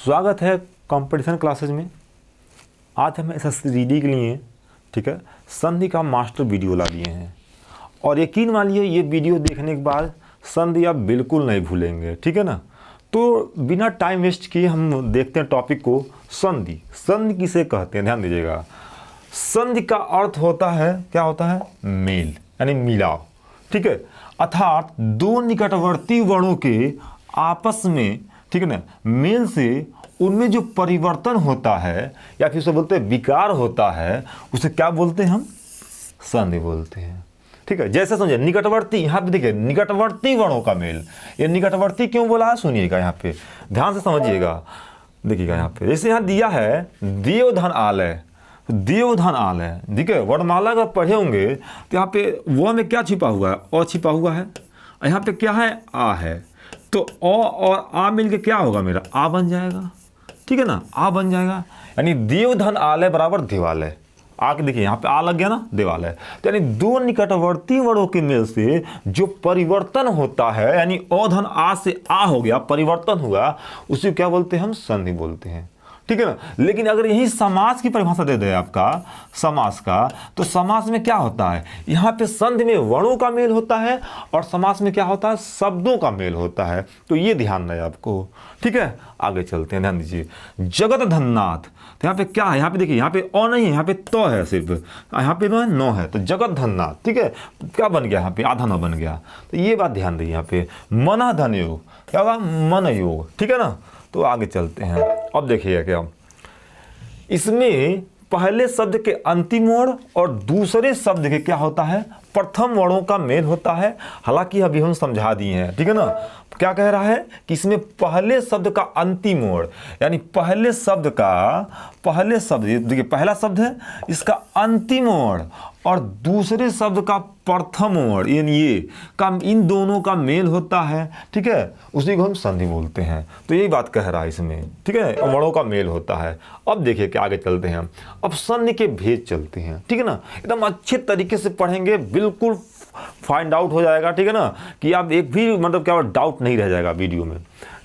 स्वागत है competition classes में। आज हम SSCD के लिए ठीक है संधि का मास्टर वीडियो ला दिए हैं और यकीन मानिए ये वीडियो देखने के बाद संधि आप बिल्कुल नहीं भूलेंगे, ठीक है ना। तो बिना टाइम वेस्ट किए हम देखते हैं टॉपिक को। संधि, संधि किसे कहते हैं, ध्यान दीजिएगा। संधि का अर्थ होता है, क्या होता है, मेल यानी मिलाव, ठीक है। अर्थात दो निकटवर्ती वर्णों के आपस में, ठीक है ना, मेल से उनमें जो परिवर्तन होता है या फिर उसे बोलते हैं विकार होता है, उसे क्या बोलते हैं हम, संधि बोलते हैं, ठीक है। जैसे समझिए निकटवर्ती, यहाँ पे देखिए निकटवर्ती वर्णों का मेल। ये निकटवर्ती क्यों बोला है सुनिएगा, यहाँ पे ध्यान से समझिएगा। देखिएगा यहाँ पे जैसे यहाँ दिया है देवधन आलय, देवधन आलय, ठीक है। वर्णमाला अगर पढ़े होंगे तो यहाँ पे व में क्या छिपा हुआ है, अ छिपा हुआ है, यहाँ पे क्या है, आ है। तो अ और आ मिलके क्या होगा, मेरा आ बन जाएगा, ठीक है ना, आ बन जाएगा। यानी देवधन आलय बराबर देवालय। आके देखिए यहाँ पे आ लग गया ना, देवालय। तो यानी दो निकटवर्ती वर्णों के मेल से जो परिवर्तन होता है, यानी अधन आ से आ हो गया, परिवर्तन हुआ, उसे क्या बोलते हैं हम, संधि बोलते हैं, ठीक है ना। लेकिन अगर यही समास की परिभाषा दे दे आपका, समास का, तो समास में क्या होता है, यहाँ पे संधि में वर्णों का मेल होता है और समास में क्या होता है, शब्दों का मेल होता है। तो ये ध्यान रहे आपको, ठीक है। आगे चलते हैं, ध्यान दीजिए। जगत धननाथ, तो यहाँ पे क्या है, यहाँ पे देखिए, यहाँ पे अ नहीं है, यहाँ पे तो है सिर्फ, यहाँ पे नो है, नो है। तो जगत धननाथ, ठीक है, क्या बन गया यहाँ पे, आधा न बन गया। तो ये बात ध्यान दीजिए। यहाँ पे मन धन योग, क्या होगा, मन योग, ठीक है ना। तो आगे चलते हैं। अब देखिए क्या, इसमें पहले शब्द के अंतिम वर्ण और दूसरे शब्द के क्या होता है, प्रथम वर्णों का मेल होता है। हालांकि अभी हम समझा दिए हैं, ठीक है ना। क्या कह रहा है कि इसमें पहले शब्द का अंतिम वर्ण, यानी पहले शब्द का, पहले शब्द देखिए पहला शब्द है, इसका अंतिम वर्ण और दूसरे शब्द का प्रथम वर्ण, यानी ये का, इन दोनों का मेल होता है, ठीक है, उसी को हम संधि बोलते हैं। तो यही बात कह रहा है इसमें, ठीक है, वर्णों का मेल होता है। अब देखिए कि आगे चलते हैं, अब संधि के भेद चलते हैं, ठीक है ना। एकदम अच्छे तरीके से पढ़ेंगे, बिल्कुल फाइंड आउट हो जाएगा, ठीक है ना, कि आप एक भी मतलब क्या डाउट नहीं रह जाएगा वीडियो में,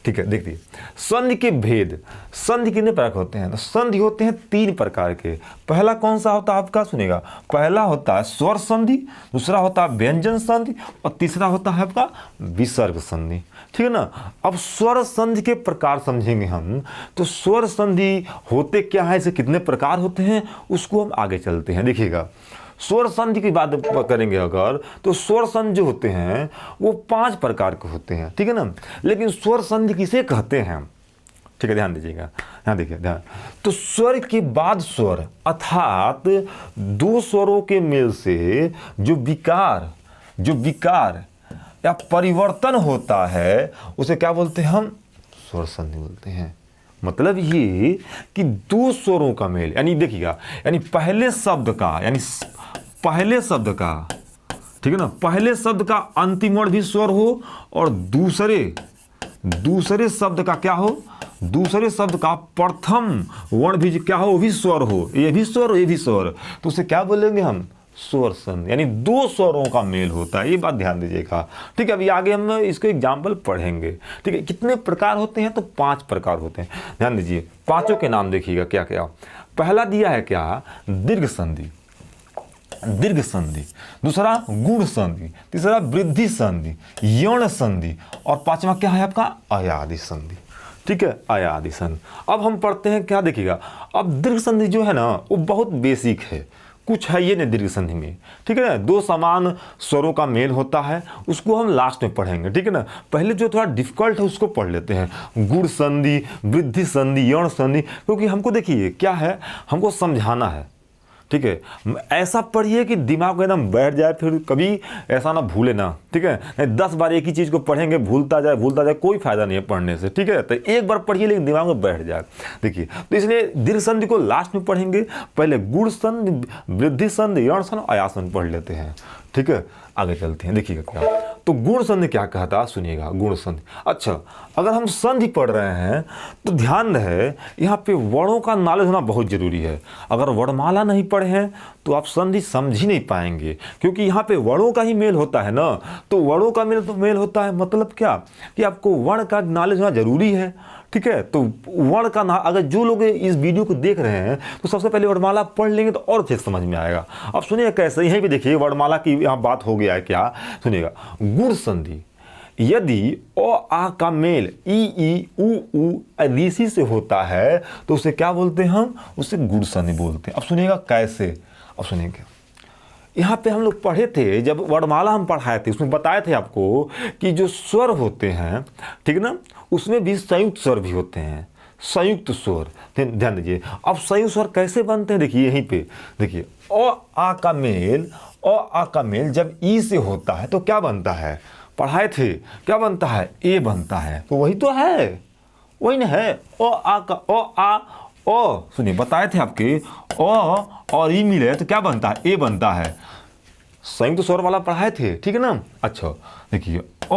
ठीक है। देखिए संधि के भेद, संधि कितने प्रकार होते हैं, तो संधि होते हैं तीन प्रकार के। पहला कौन सा होता है आपका, सुनेगा। पहला होता है स्वर संधि, दूसरा होता है व्यंजन संधि और तीसरा होता है आपका विसर्ग संधि, ठीक है ना। अब स्वर संधि के प्रकार समझेंगे हम। तो स्वर संधि होते क्या है, इसे कितने प्रकार होते हैं, उसको हम आगे चलते हैं। देखिएगा स्वर संधि की बात करेंगे अगर, तो स्वर संधि जो होते हैं वो 5 प्रकार के होते हैं, ठीक है ना। लेकिन स्वर संधि किसे कहते हैं, ठीक है, ध्यान दीजिएगा। यहाँ देखिए ध्यान, तो स्वर के बाद स्वर, अर्थात दो स्वरों के मेल से जो विकार या परिवर्तन होता है, उसे क्या बोलते हैं हम, स्वर संधि बोलते हैं। मतलब ये कि दो स्वरों का मेल, यानी देखिएगा, यानी पहले शब्द का, यानी पहले शब्द का, ठीक है ना, पहले शब्द का अंतिम वर्ण भी स्वर हो और दूसरे शब्द का क्या हो, दूसरे शब्द का प्रथम वर्ण भी क्या हो, वो भी स्वर हो, ये भी स्वर, ये भी स्वर, तो उसे क्या बोलेंगे हम, स्वर संधि। यानी दो स्वरों का मेल होता है, ये बात ध्यान दीजिएगा, ठीक है। अभी आगे हम इसको एग्जाम्पल पढ़ेंगे, ठीक है। कितने प्रकार होते हैं, तो 5 प्रकार होते हैं। ध्यान दीजिए, पांचों के नाम देखिएगा क्या क्या। पहला दिया है क्या, दीर्घ संधि, दीर्घ संधि, दूसरा गुण संधि, तीसरा वृद्धि संधि, यौन संधि और पांचवा क्या है आपका, अयादि संधि, ठीक है, अयादि संधि। अब हम पढ़ते हैं क्या, देखिएगा। अब दीर्घ संधि जो है ना, वो बहुत बेसिक है, कुछ है ये नहीं दीर्घ संधि में, ठीक है ना। दो समान स्वरों का मेल होता है, उसको हम लास्ट में पढ़ेंगे, ठीक है ना। पहले जो थोड़ा डिफिकल्ट है उसको पढ़ लेते हैं, गुण संधि, वृद्धि संधि, यौन संधि, क्योंकि हमको देखिए क्या है, हमको समझाना है, ठीक है। ऐसा पढ़िए कि दिमाग में एकदम बैठ जाए, फिर कभी ऐसा ना भूले ना, ठीक है। नहीं 10 बार एक ही चीज़ को पढ़ेंगे, भूलता जाए, कोई फायदा नहीं है पढ़ने से, ठीक है। तो एक बार पढ़िए लेकिन दिमाग में बैठ जाए। देखिए तो इसलिए दीर्घ संधि को लास्ट में पढ़ेंगे, पहले गुण संधि, वृद्धि संधि, यौन संधि, अयास संधि पढ़ लेते हैं, ठीक है। आगे चलते हैं, देखिएगा क्या। तो गुण संधि क्या कहता, सुनिएगा गुण संधि। अच्छा, अगर हम संधि पढ़ रहे हैं तो ध्यान रहे, यहाँ पे वर्णों का नॉलेज होना बहुत जरूरी है। अगर वर्णमाला नहीं पढ़े हैं तो आप संधि समझ ही नहीं पाएंगे, क्योंकि यहाँ पे वर्णों का ही मेल होता है ना। तो वर्णों का मेल होता है, मतलब क्या कि आपको वर्ण का नॉलेज होना जरूरी है, ठीक है। तो वर्ण का ना, अगर जो लोग इस वीडियो को देख रहे हैं तो सबसे पहले वर्णमाला पढ़ लेंगे तो और अच्छे समझ में आएगा। अब सुनिए कैसे, यहीं पे देखिए वर्णमाला की यहाँ बात हो गया है क्या, सुनिएगा। गुण संधि यदि अ आ का मेल ई उ ऋषि से होता है तो उसे क्या बोलते हैं हम, उसे गुण संधि बोलते हैं। अब सुनिएगा कैसे, अब सुनिएगा। यहाँ पे हम लोग पढ़े थे, जब वर्णमाला हम पढ़ाए थे उसमें बताए थे आपको कि जो स्वर होते हैं, ठीक है ना, उसमें भी संयुक्त स्वर भी होते हैं, संयुक्त स्वर। ध्यान दीजिए। अब संयुक्त स्वर कैसे बनते हैं, देखिए यहीं पे देखिए, अ आ का मेल, अ आ का मेल जब ई से होता है तो क्या बनता है, पढ़ाए थे, क्या बनता है, ए बनता है। तो वही तो है, वही ना है। अ आ का अ आ ओ, सुनिए बताए थे आपके, अ और ई मिले तो क्या बनता है, ए बनता है। संयुक्त स्वर वाला पढ़ाए थे, ठीक है ना। अच्छा देखिए, अ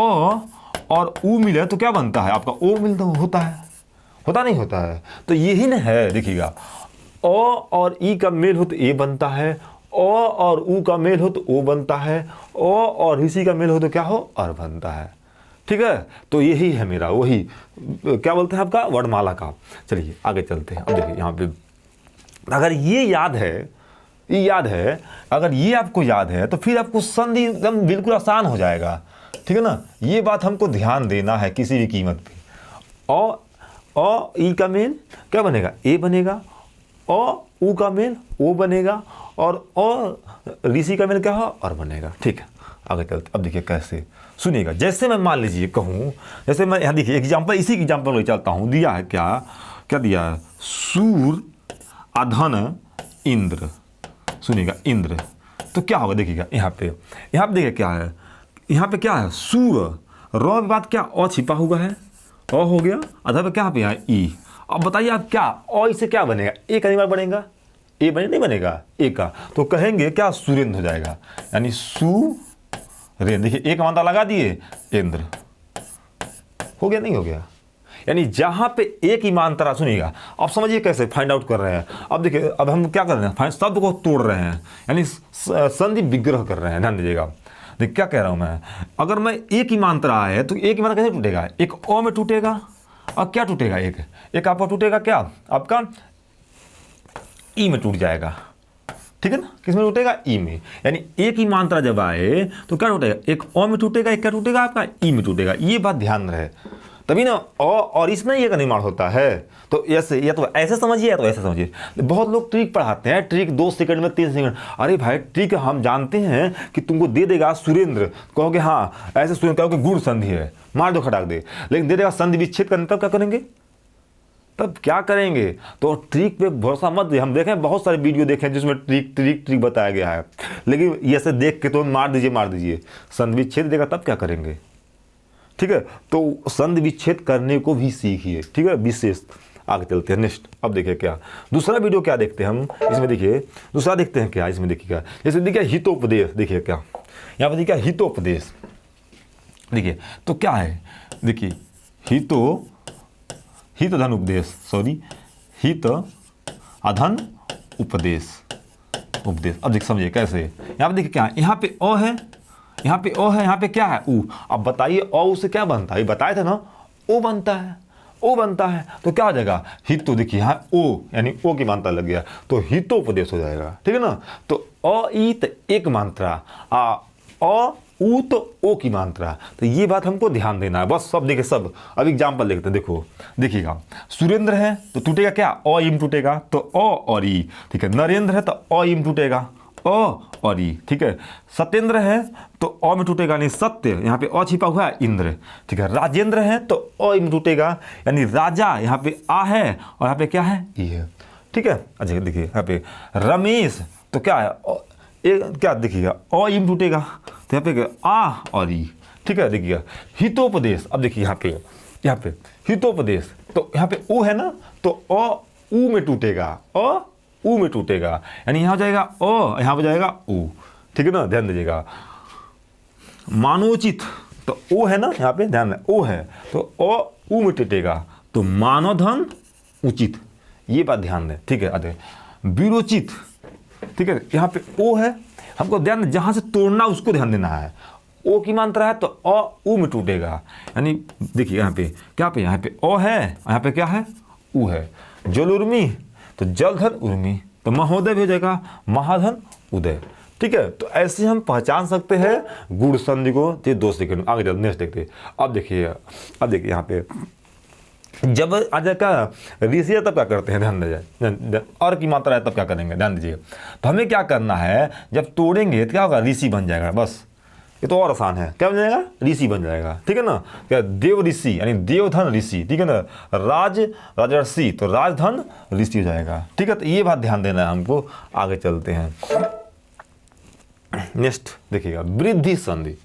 और उ मिले तो क्या बनता है आपका, ओ मिलता होता है, होता नहीं होता है। तो यही ना है, देखिएगा। अ और ई का मेल हो तो ए बनता है, अ और उ का मेल हो तो ओ बनता है, अ और ऋषि का मेल हो तो क्या हो, अर बनता है। ठीक है। तो यही है मेरा, वही क्या बोलते हैं आपका, वर्णमाला का। चलिए आगे चलते हैं। अब देखिए यहाँ पे, अगर ये याद है, ये याद है, अगर ये आपको याद है तो फिर आपको संधि एकदम बिल्कुल आसान हो जाएगा, ठीक है ना। ये बात हमको ध्यान देना है किसी भी कीमत पे। अ ई का मेल क्या बनेगा, ए बनेगा, अ उ का मेल ओ बनेगा, और अ ऋषि का मेल क्या हो, और बनेगा। ठीक है, आगे चलते। अब देखिए कैसे, सुनिएगा। जैसे मैं मान लीजिए कहूँ, जैसे मैं यहाँ देखिए एग्जाम्पल, इसी एग्जाम्पल ले चलता हूँ। दिया है क्या, क्या दिया है, सूर अधन इंद्र। सुनिएगा इंद्र, तो क्या होगा देखिएगा यहाँ पे देखिए क्या है, यहाँ पे क्या है, सूर, र के बाद क्या अ छिपा हुआ है, अ हो गया, अधर पे क्या पे यहाँ ई। अब बताइए आप क्या, अ इससे क्या बनेगा, ए का बार बनेगा, ए बने नहीं बनेगा, ए का, तो कहेंगे क्या, सुरेंद्र हो जाएगा, यानी सुरेंद्र। देखिए एक मात्रा लगा दिए, इंद्र हो गया, नहीं हो गया। यानी जहां पे एक ही मात्रा, सुनिएगा अब समझिए कैसे फाइंड आउट कर रहे हैं। अब देखिए, अब हम क्या कर रहे हैं, शब्द को तोड़ रहे हैं, यानी संधि विग्रह कर रहे हैं। ध्यान दीजिएगा, देखिए क्या कह रहा हूं मैं। अगर मैं एक ही मात्रा है तो एक ही मात्रा कैसे टूटेगा, एक अ में टूटेगा, और क्या टूटेगा, एक आपका टूटेगा क्या, आपका ई में टूट जाएगा, ठीक है ना। किस में टूटेगा, ई में। यानी एक ही मात्रा जब आए तो क्या टूटेगा, एक अ में टूटेगा, एक क्या टूटेगा आपका, ई में टूटेगा। ये बात ध्यान रहे, तभी ना अ और इसमें ये का निर्माण होता है। तो ऐसे, या तो ऐसे समझिए या तो ऐसे समझिए। बहुत लोग ट्रिक पढ़ाते हैं, ट्रिक 2 सेकंड में 3 सेकंड। अरे भाई ट्रिक हम जानते हैं कि तुमको दे देगा सुरेंद्र, कहोगे हाँ ऐसे सुरेंद्र, कहोगे गुण संधि है, मार दो खटाक दे, लेकिन दे देगा संधि विच्छेद करने, तब क्या करेंगे, तब क्या करेंगे। तो ट्रिक पे भरोसा मत दे। हम देखें बहुत सारे वीडियो देखें जिसमें ट्रिक बताया गया है, लेकिन ऐसे देख के तो मार दीजिए, संधि विच्छेद देगा तब क्या करेंगे, ठीक है। तो संधि विच्छेद करने को भी सीखिए, ठीक है, विशेष। आगे चलते हैं नेक्स्ट। अब देखिए क्या दूसरा वीडियो क्या देखते हैं हम इसमें, देखिए दूसरा देखते हैं क्या इसमें, देखिएगा जैसे देखिए हितोपदेश। देखिए क्या यहाँ पर देखिए हितोपदेश, देखिए तो क्या है, देखिए हित अधन उपदेश, सॉरी हित अधन उपदेश। अब देखिए समझिए कैसे, यहाँ पे देखिए क्या, यहाँ पे अ है, यहाँ पे ओ है, यहाँ पे क्या है, ऊ। अब बताइए ओ से क्या बनता है, बताए थे ना, ओ बनता है, ओ बनता है। तो क्या हो जाएगा, हितो, देखिए यहाँ ओ यानी ओ की मात्रा लग गया तो हितोपदेश हो जाएगा, ठीक है ना। तो अ ई तो एक मात्रा, अ ऊ तो ओ की मात्रा। तो ये बात हमको ध्यान देना है बस। सब देखिए, सब अब एग्जाम्पल देखते हैं। देखो देखिएगा, सुरेंद्र है तो टूटेगा क्या, अ ई में टूटेगा, तो अ और ई, ठीक है। नरेंद्र है तो अ ई में टूटेगा, अ और ई, ठीक है। सत्येंद्र है तो अ में टूटेगा, नहीं सत्य, यहाँ पे अ छिपा हुआ है, इंद्र, ठीक है। राजेंद्र है तो अ में टूटेगा, यानी राजा, यहाँ पे आ है और यहाँ पे क्या है, ई है, ठीक है। अच्छा देखिए यहाँ पे रमेश तो क्या है, क्या देखिएगा अ में टूटेगा, तो यहाँ पे आ और ई, ठीक है। देखिएगा हितोपदेश। अब देखिए यहाँ पे हितोपदेश, तो यहाँ पे ओ है ना, तो अ ऊ में टूटेगा, अ ऊ में टूटेगा, यानी यहाँ हो जाएगा अ, यहाँ हो जाएगा ऊ, ठीक है ना। ध्यान दीजिएगा, मानोचित तो ओ है ना, यहाँ पे ध्यान दें, ओ है तो अ ऊ में टूटेगा, तो मानोधन उचित, ये बात ध्यान दें, ठीक है। अरे विरोचित, ठीक है, यहाँ पे ओ है, हमको ध्यान, जहाँ से तोड़ना उसको ध्यान देना है। ओ की मात्रा है तो अ उ में टूटेगा। यानी देखिए यहाँ पे क्या पे, यहाँ पे अ है, यहाँ पे क्या है, उ है। जल उर्मी तो जलधन उर्मी, तो महोदय भी हो जाएगा महाधन उदय। ठीक है, तो ऐसे हम पहचान सकते हैं गुण संधि को। ये 2 सेकंड आगे चलते नेक्स्ट देखते। अब देखिए यहाँ पे जब आ जाएगा ऋषि तब क्या करते हैं, ध्यान दीजिए, और की मात्रा है तब क्या करेंगे, ध्यान दीजिए। तो हमें क्या करना है, जब तोड़ेंगे तो क्या होगा, ऋषि बन जाएगा। बस ये तो और आसान है, क्या बन जाएगा, ऋषि बन जाएगा। ठीक है ना, क्या देव ऋषि यानी देवधन ऋषि। ठीक है ना, राजर्षि तो राजधन ऋषि हो जाएगा। ठीक है, तो ये बात ध्यान देना है हमको। आगे चलते हैं नेक्स्ट देखिएगा वृद्धि संधि।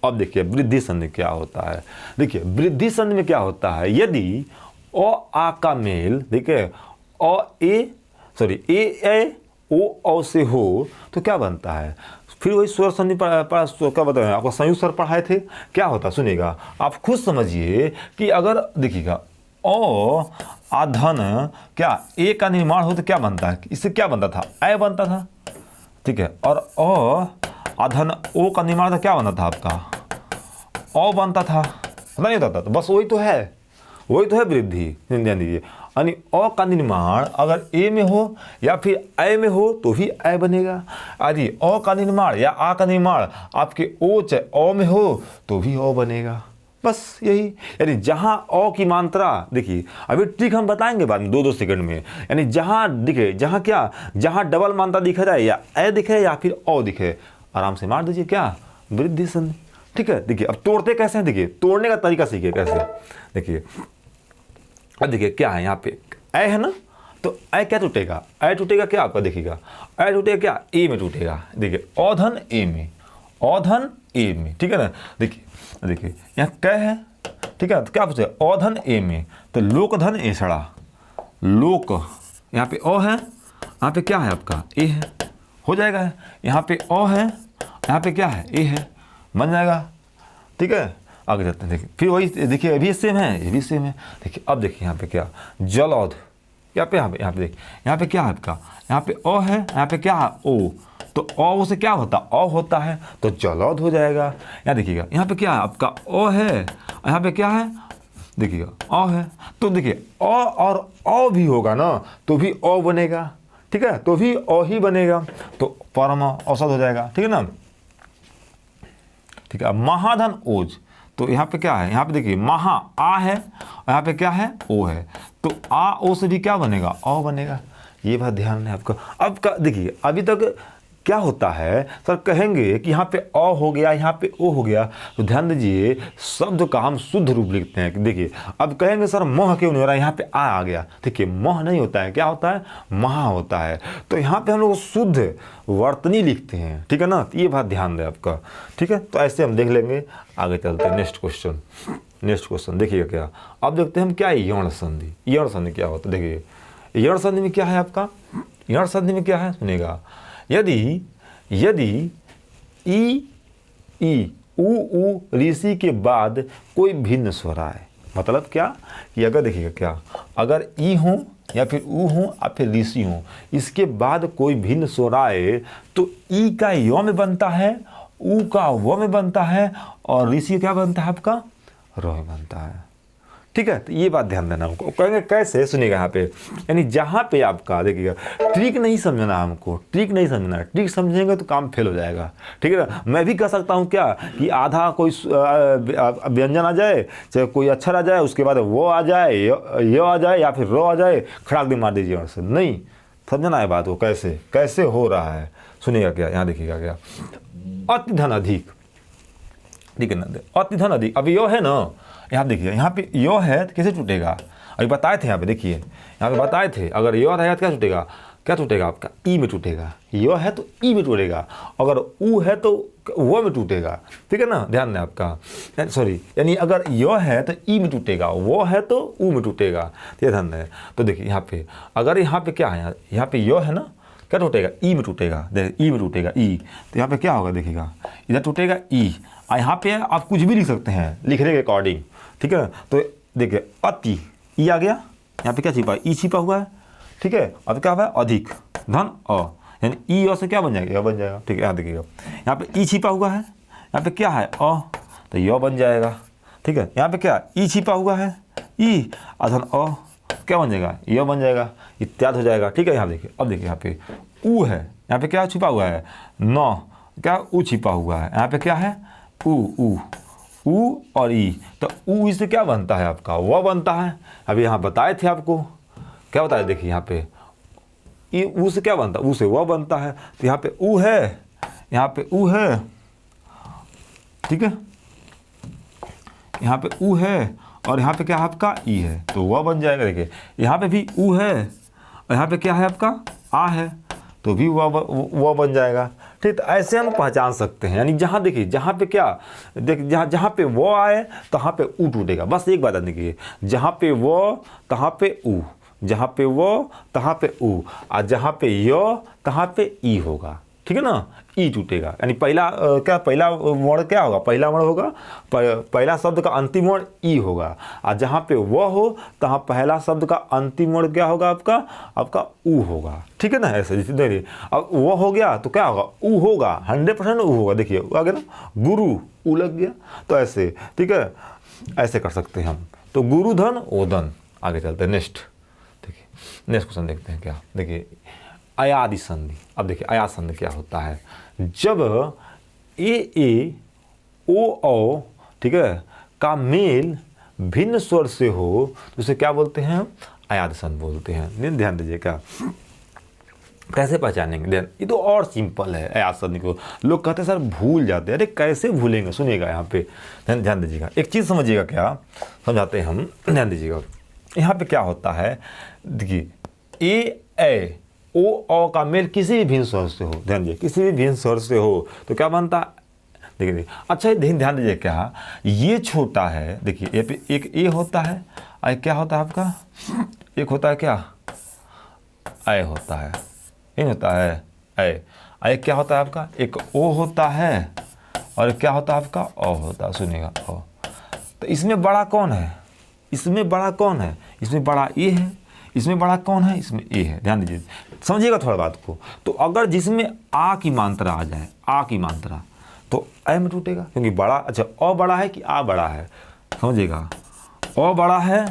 अब देखिए वृद्धि संधि क्या होता है। देखिए वृद्धि संधि में क्या होता है, यदि अ आ का मेल देखिए ए ओ से हो तो क्या बनता है। फिर वही स्वर संधि क्या बताएं, आपको संयुक्त स्वर पढ़ाए थे, क्या होता है सुनिएगा, आप खुद समझिए कि अगर देखिएगा अ आधन क्या ए का निर्माण हो तो क्या बनता है, इससे क्या बनता था, ए बनता था। ठीक है, और अ आधन ओ का निर्माण था, क्या बनता था आपका, अ बनता था, पता नहीं होता था। तो बस वही तो है वृद्धि। ध्यान दीजिए, यानी अ का निर्माण अगर ए में हो या फिर ए में हो तो भी ए बनेगा। यदि अ का निर्माण या आ का निर्माण आपके ओ चाहे अ में हो तो भी अ बनेगा। बस यही, यानी जहाँ अ की मात्रा देखिए, अभी ट्रिक हम बताएंगे बाद में 2-2 सेकंड में। यानी जहाँ दिखे, जहाँ क्या, जहाँ डबल मात्रा दिख रहा है, या ए दिखे या फिर अ दिखे, आराम से मार दीजिए क्या, वृद्धि संधि। ठीक है, देखिए अब तोड़ते कैसे हैं, देखिए तोड़ने का तरीका सीखिए कैसे। देखिए अब देखिए क्या है, यहाँ पे ए है ना, तो ए क्या टूटेगा, ए टूटेगा क्या आपका, देखिएगा ए टूटेगा क्या, ए में टूटेगा। देखिए औधन ए में, औधन ए में। ठीक है ना, देखिए यहाँ कै है, ठीक है, तो क्या पूछे, औधन ए में, तो लोकधन ए सड़ा, लोक यहाँ पे अ है, यहाँ पे क्या है आपका ए है, हो जाएगा। यहाँ पे अ है, यहाँ पे क्या है ए है, बन जाएगा। ठीक है, आगे जाते हैं। देखिए फिर वही देखिए, अभी सेम है, ये भी सेम है। देखिए अब देखिए यहाँ पे क्या, जलौध, यहाँ पे देखिए, यहाँ पे क्या है आपका, यहाँ पे अ है, यहाँ पे क्या है ओ, तो अ से क्या होता, अ होता है तो जलौध हो जाएगा। यहाँ देखिएगा, यहाँ पे क्या है आपका अ है, यहाँ पे क्या है, देखिएगा अ है, तो देखिए अ और अ भी होगा ना तो भी अ बनेगा। ठीक है, तो भी अ ही बनेगा, तो परम औसत हो जाएगा। ठीक है ना। ठीक है, महाधन ओज, तो यहाँ पे क्या है, यहाँ पे देखिए महा आ है, और यहाँ पे क्या है ओ है, तो आ ओ से भी क्या बनेगा, अ बनेगा। ये बात ध्यान है आपका। अब का देखिए अभी तक क्या होता है, सर कहेंगे कि यहाँ पे अ हो गया, यहाँ पे ओ हो गया, तो ध्यान दीजिए शब्द का हम शुद्ध रूप लिखते हैं। देखिए अब कहेंगे सर मोह क्यों नहीं हो रहा है, यहाँ पे आ गया, देखिए मोह नहीं होता है, क्या होता है, महा होता है। तो यहाँ पे हम लोग शुद्ध वर्तनी लिखते हैं। ठीक है ना, तो ये बात ध्यान दें आपका। ठीक है, तो ऐसे हम देख लेंगे। आगे चलते हैं नेक्स्ट क्वेश्चन देखिएगा क्या। अब देखते हैं हम क्या है यौन संधि। यौन संधि क्या होता है, देखिए यौन संधि में क्या है आपका, यौन संधि में क्या है सुनिएगा, यदि ई उ ऋषि के बाद कोई भिन्न स्वर आए, मतलब क्या कि अगर देखिएगा क्या, अगर ई हो या फिर ऊ हो या फिर ऋषि हो, इसके बाद कोई भिन्न स्वर आए तो ई का य में बनता है, ऊ का व में बनता है, और ऋषि क्या बनता है आपका र में बनता है। ठीक है, तो ये बात ध्यान देना हमको। कहेंगे कैसे, सुनिएगा यहाँ पे, यानी जहाँ पे आपका देखिएगा ट्रिक नहीं समझना हमको, ट्रिक नहीं समझना, ट्रिक समझेंगे तो काम फेल हो जाएगा। ठीक है ना, मैं भी कह सकता हूँ क्या कि आधा कोई व्यंजन आ जाए, चाहे कोई अक्षर आ जाए, उसके बाद वो आ जाए, य आ जाए या फिर रो आ जाए, खड़ाक दे मार दीजिए। और से नहीं समझना है बात को, कैसे कैसे हो रहा है। सुनिएगा क्या, यहाँ देखिएगा क्या, अति धन अधिक। ठीक है ना, अति धन अधिक, अभी यो है ना, यहाँ देखिए यहाँ पे यो है तो कैसे टूटेगा, अभी बताए थे यहाँ पे, देखिए यहाँ पे बताए थे, अगर यो रहेगा तो क्या टूटेगा आपका, ई में टूटेगा। यो है तो ई में टूटेगा, अगर ऊ है तो वो में टूटेगा। ठीक है ना, ध्यान दें आपका, सॉरी, यानी अगर यो है तो ई में टूटेगा, वो है तो ऊ में टूटेगा। ये ध्यान दें। तो देखिए यहाँ पे अगर यहाँ पे क्या है, यहाँ पे यो है ना, क्या टूटेगा, ई में टूटेगा। देखिए ई में टूटेगा, ई, तो यहाँ पे क्या होगा, देखिएगा इधर टूटेगा ई, और यहाँ पे आप कुछ भी लिख सकते हैं लिखने के अकॉर्डिंग। ठीक है, तो देखिए अति ई आ गया, यहाँ पे क्या छिपा, ई छिपा हुआ है। ठीक है, अब क्या हुआ, अधिक धन अ, यानी ई और से क्या बन जाएगा, बन जाएगा। ठीक है, यहाँ देखिएगा यहाँ पे ई छिपा हुआ है, यहाँ पे क्या है अ, तो य बन जाएगा। ठीक है, यहाँ पे क्या ई छिपा हुआ है, ई अधन अ, क्या बन जाएगा य बन जाएगा, इत्यादि हो जाएगा। ठीक है, यहाँ देखिए, अब देखिए यहाँ पे ऊ है, यहाँ पे क्या छिपा हुआ है न, क्या ऊ छिपा हुआ है, यहाँ पे क्या है ऊ और ई, तो ऊ इससे क्या बनता है आपका व बनता है। अभी यहाँ बताए थे आपको, क्या बताया, देखिए यहाँ पे ई ऊ से क्या बनता है, ऊ से व बनता है, तो यहाँ पे ऊ है, यहाँ पे ऊ है, ठीक है, यहाँ पे ऊ है और यहाँ पे क्या है आपका ई है, तो वह बन जाएगा। देखिए यहाँ पे भी ऊ है और यहाँ पे क्या है आपका आ है, तो भी वह बन जाएगा। ठीक, तो ऐसे हम पहचान सकते हैं, यानी जहाँ देखिए जहाँ पे क्या देख जहाँ पे वो आए तहाँ पे ऊ टूटेगा। बस एक बात देखिए, जहाँ पे वो तहाँ पे ऊ, जहाँ पे वो तहाँ पे ऊ, और जहाँ पे य तहाँ पे ई होगा। ठीक है ना, ई टूटेगा, यानी पहला क्या पहला वर्ण क्या होगा, पहला वर्ण होगा, पहला शब्द का अंतिम वर्ण ई होगा, और जहाँ पे वह हो तहाँ पहला शब्द का अंतिम वर्ण क्या होगा आपका ऊ होगा। ठीक है ना, ऐसे देखिए अब वह हो गया तो क्या होगा ऊ होगा, 100% ऊ होगा। देखिए आ गया ना, गुरु ऊ लग गया, तो ऐसे ठीक है, ऐसे कर सकते हैं हम। तो गुरु धन ओदन, आगे चलते हैं नेक्स्ट। देखिए नेक्स्ट क्वेश्चन देखते हैं क्या, देखिए अयादि संधि। अब देखिए अयादि संधि क्या होता है, जब ए ओ ठीक है का मेल भिन्न स्वर से हो तो उसे क्या बोलते हैं, अयादि संधि बोलते हैं। ध्यान दीजिएगा कैसे पहचानेंगे, ध्यान, ये तो और सिंपल है अयादि संधि को। लोग कहते हैं सर भूल जाते हैं, अरे कैसे भूलेंगे, सुनिएगा यहाँ पे ध्यान दीजिएगा, एक चीज़ समझिएगा, क्या समझाते हैं हम, ध्यान दीजिएगा। यहाँ पे क्या होता है, देखिए ए ओ का मेल किसी भी भिन्न स्वर से हो, ध्यान दीजिए, किसी भी भिन्न स्वर से हो तो क्या बनता है, देखिए अच्छा ध्यान दीजिए, क्या ये छोटा है, देखिए ये पे एक ए होता है और क्या होता है आपका, एक होता है क्या ए होता है, नहीं होता है ए क्या होता है आपका, एक ओ होता है और क्या होता है आपका ओ होता है। सुनिएगा ओ, तो इसमें बड़ा कौन है, इसमें बड़ा कौन है, इसमें बड़ा ए है, इसमें बड़ा कौन है, इसमें ए है। ध्यान दीजिए, समझिएगा थोड़ा बात को। तो अगर जिसमें आ की मात्रा आ जाए, आ की मात्रा, तो ए में टूटेगा, क्योंकि बड़ा, अच्छा अ बड़ा है कि आ बड़ा है, समझिएगा, अ बड़ा है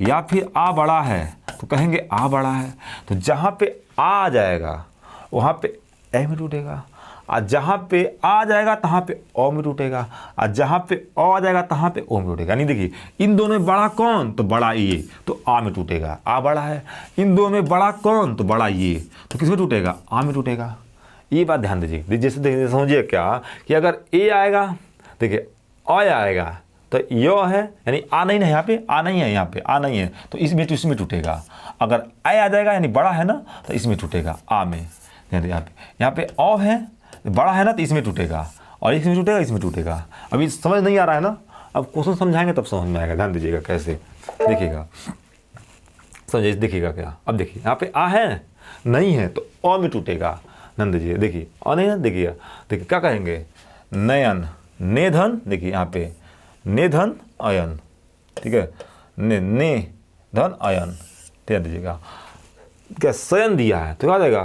या फिर आ बड़ा है, तो कहेंगे आ बड़ा है, तो जहाँ पे आ जाएगा वहाँ पे ए में टूटेगा, और जहाँ पे आ जाएगा तहाँ पे ओ में टूटेगा, और जहाँ पे ओ आ जाएगा तहाँ पे ओ में टूटेगा। नहीं देखिए इन दोनों में बड़ा कौन, तो बड़ा ये, तो आ में टूटेगा, आ बड़ा है। इन दोनों में बड़ा कौन, तो बड़ा ये, तो किस में टूटेगा, आ में टूटेगा। ये बात ध्यान दीजिए, जैसे देखिए समझिए क्या कि अगर ए आएगा, देखिए अ आएगा तो यो है, यानी आ नहीं है, यहाँ पे आ नहीं है, यहाँ पे आ नहीं है, तो इसमें टूटेगा। अगर आ जाएगा यानी बड़ा है ना, तो इसमें टूटेगा, आ में। यहाँ पे ओ है, बड़ा है ना, तो इसमें टूटेगा, और इसमें टूटेगा, इसमें टूटेगा। अभी समझ नहीं आ रहा है ना, अब क्वेश्चन समझाएंगे तब समझ में आएगा। ध्यान दीजिएगा कैसे, देखिएगा समझिए, देखिएगा क्या, अब देखिए यहाँ पे आ है नहीं है तो अ में टूटेगा। ध्यान दीजिए, देखिए अ नहीं है, देखिए क्या कहेंगे, नयन नेधन, देखिए यहाँ पे नेधन अयन, ठीक है, ने धन अयन। ध्यान दीजिएगा, क्या शयन दिया है तो क्या आ जाएगा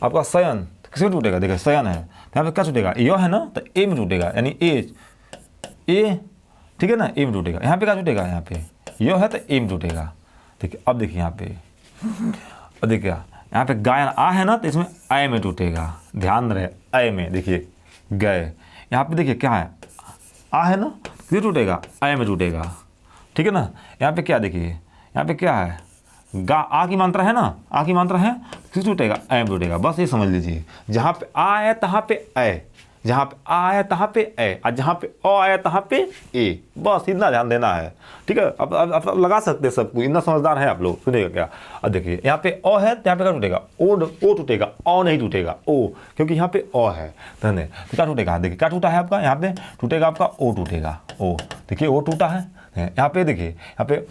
आपका शयन, किसमें टूटेगा, देखिए शयन है, यहाँ पे क्या टूटेगा, यो है ना, तो ए में टूटेगा, यानी ए ठीक है ना, ए में टूटेगा। यहाँ पे क्या टूटेगा, यहाँ पे यो है तो ए में टूटेगा। ठीक है, अब देखिए यहाँ पे, अब देखिए यहाँ पे गायन आ है ना, तो इसमें ए में टूटेगा, ध्यान रहे ए में, देखिए गए। यहाँ पे देखिए क्या है, आ है ना, किस टूटेगा, ए में टूटेगा। ठीक है ना, यहाँ पे क्या देखिए, यहाँ पे क्या है, गा आ की मात्रा है ना, आ की मात्रा है, किस टूटेगा, ए में टूटेगा। बस ये समझ लीजिए, जहाँ पे आ है तहाँ पे ए, जहाँ पे आ है तहाँ पे ए, और जहाँ पे अ आया तहाँ पे ए, बस इतना ध्यान देना है। ठीक है, अब लगा सकते हैं सब कुछ, इतना समझदार है आप लोग। सुनिएगा क्या, अब देखिए यहाँ पे अ है तो यहाँ पे क्या टूटेगा, ओ टूटेगा, अ नहीं टूटेगा, ओ, क्योंकि यहाँ पे अ है, तो क्या टूटेगा, देखिए क्या टूटा है आपका, यहाँ पे टूटेगा आपका ओ टूटेगा, ओ देखिए ओ टूटा है। यहाँ पे देखिए, यहाँ पे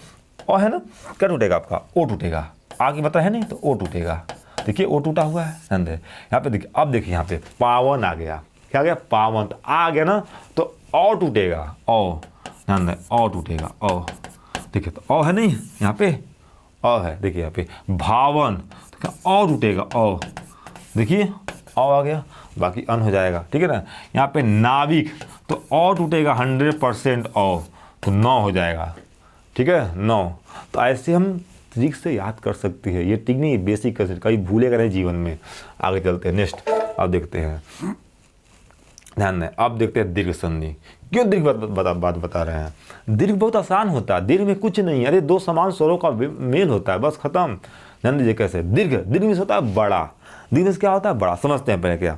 अ है ना, क्या टूटेगा आपका, ओ टूटेगा, आ की मात्रा है नहीं तो ओ टूटेगा, देखिए ओ टूटा हुआ है। ध्यान दे, यहाँ पे देखिए, अब देखिए यहाँ पे पावन आ गया, क्या आ गया, पावन, तो आ गया ना, तो औ टूटेगा, औ, ध्यान दे, औ टूटेगा, औ, देखिए तो औ है नहीं, यहाँ पे अ है, देखिए यहाँ पे भावन, तो क्या औ टूटेगा, औ, देखिए औ आ गया, बाकी अन हो जाएगा, ठीक है ना। यहाँ पे नाविक तो औ टूटेगा 100% औ, तो 9 हो जाएगा, ठीक है 9। तो ऐसे हम ट्रिक से याद कर सकते हैं। ये ट्रिक नहीं, बेसिक कर सकते, कभी भूलेगा नहीं जीवन में। आगे चलते हैं, नेक्स्ट अब देखते हैं, ध्यान दें। अब देखते हैं दीर्घ संधि। क्यों दीर्घ बात बता रहे हैं? दीर्घ बहुत आसान होता है, दीर्घ में कुछ नहीं, अरे दो समान स्वरों का मेल होता है, बस खत्म। ध्यान दीजिए कैसे। दीर्घ में होता है बड़ा, दीर्घ में क्या होता है? बड़ा। समझते हैं पहले क्या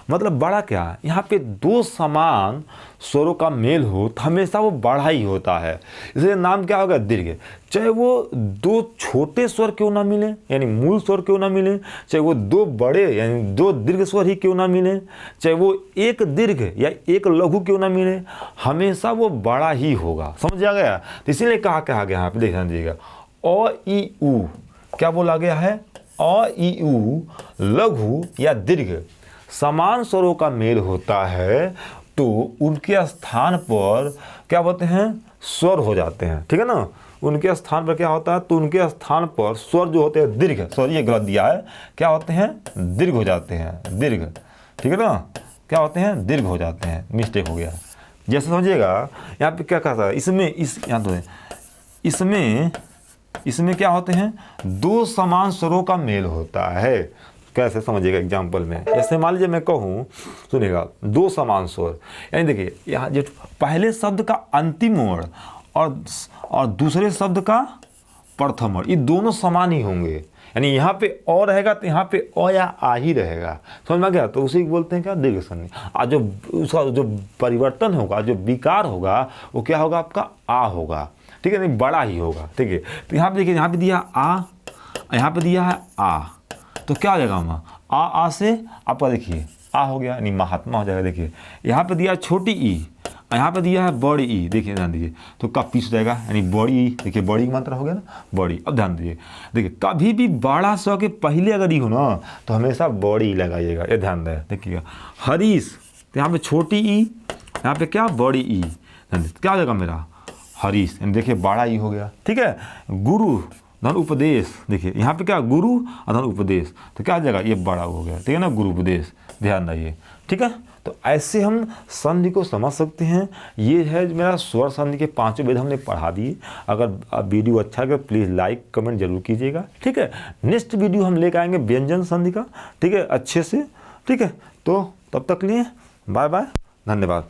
मतलब बड़ा क्या है। यहाँ पे दो समान स्वरों का मेल हो तो हमेशा वो बड़ा ही होता है, इसलिए नाम क्या होगा? दीर्घ। चाहे वो दो छोटे स्वर क्यों ना मिले, यानी मूल स्वर क्यों ना मिले, चाहे वो दो बड़े यानी दो दीर्घ स्वर ही क्यों ना मिले, चाहे वो एक दीर्घ या एक लघु क्यों ना मिले, हमेशा वो बड़ा ही होगा। समझ आ गया? तो इसीलिए कहा गया यहाँ पे, ध्यान दीजिएगा, अ ई उ क्या बोला गया है? अ ई उ लघु या दीर्घ समान स्वरों का मेल होता है तो उनके स्थान पर क्या होते हैं? स्वर हो जाते हैं, ठीक है ना। उनके स्थान पर क्या होता है? तो उनके स्थान पर स्वर जो होते हैं दीर्घ, सॉरी ये गलत दिया है, क्या होते हैं? दीर्घ हो जाते हैं, दीर्घ, ठीक है ना। क्या होते हैं? दीर्घ हो जाते हैं, मिस्टेक हो गया। जैसे समझिएगा यहाँ पे क्या कहा था, यहाँ तो इसमें क्या होते हैं? दो समान स्वरों का मेल होता है। कैसे समझिएगा एग्जाम्पल में, जैसे मान लीजिए मैं कहूँ, सुनिएगा, दो समान स्वर, यानी देखिए यहाँ जो पहले शब्द का अंतिम वर्ण और दूसरे शब्द का प्रथम वर्ण, ये दोनों समान ही होंगे। यानी यहाँ पे अ रहेगा तो यहाँ पे अ या आ ही रहेगा। समझ में गया? तो उसी को बोलते हैं क्या? दीर्घ संधि। और जो उसका जो परिवर्तन होगा, जो विकार होगा, वो क्या होगा? आपका आ होगा, ठीक है, नहीं बड़ा ही होगा, ठीक है। तो यहाँ पे देखिए, यहाँ पे दिया आ, यहाँ पे दिया है आ, तो क्या हो जाएगा वहाँ? आ से आपका देखिए आ हो गया, यानी महात्मा हो जाएगा। देखिए यहाँ पे दिया छोटी ई, यहाँ पे दिया है बड़ी ई, देखिए ध्यान दीजिए, तो कब पीस हो जाएगा, यानी बड़ी ई। देखिए बड़ी की मात्रा हो गया ना, बड़ी। अब ध्यान दीजिए, देखिए कभी भी बड़ा स्वर के पहले अगर ई हो ना तो हमेशा बड़ी ई लगाइएगा, ये ध्यान दें। देखिएगा हरीश, तो यहाँ पे छोटी ई, यहाँ पे क्या? बड़ी ई। क्या हो जाएगा मेरा? हरीश, यानी देखिए बड़ा ई हो गया, ठीक है। गुरु धन उपदेश, देखिए यहाँ पे क्या? गुरु और धन उपदेश, तो क्या हो जाएगा? ये बड़ा हो गया, ठीक है ना, गुरु उपदेश। ध्यान रखिए, ठीक है। तो ऐसे हम संधि को समझ सकते हैं। ये है मेरा स्वर संधि के 5 भेद हमने पढ़ा दिए। अगर वीडियो अच्छा लगे प्लीज़ लाइक कमेंट जरूर कीजिएगा, ठीक है। नेक्स्ट वीडियो हम लेकर आएंगे व्यंजन संधि का, ठीक है, अच्छे से, ठीक है। तो तब तक लिए बाय बाय, धन्यवाद।